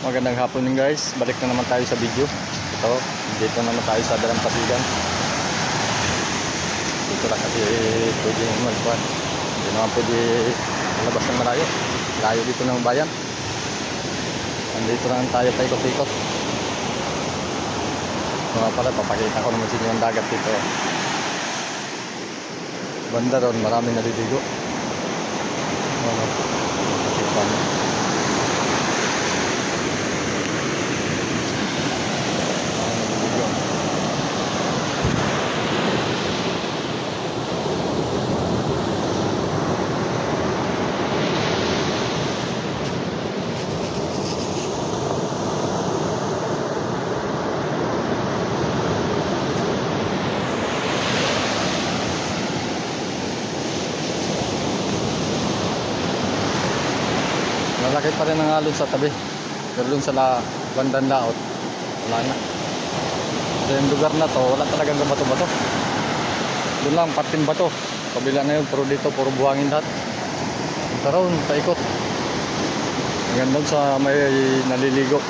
Magandang hapon din guys, balik na naman tayo sa video. Ito, dito naman tayo sa Dalampasigan. Dito lang kasi pwede magkuhan. Hindi naman pwede malabas ng malayo. Layo dito ng bayan. Nandito lang tayo paikot-ikot. Mga pala, papakita ko naman sa inyo ang dagat dito. Banda ron, maraming naliligo. Pasipan. Malaki pa rin ang alon sa tabi. Pero dun sa bandang laot, wala na. Sa yung lugar na to, wala talagang bato-bato. Doon lang, patin bato. Kabila na yun, pero dito, puro buhangin lahat. Taroon, paikot. Hanggang doon sa may naliligo.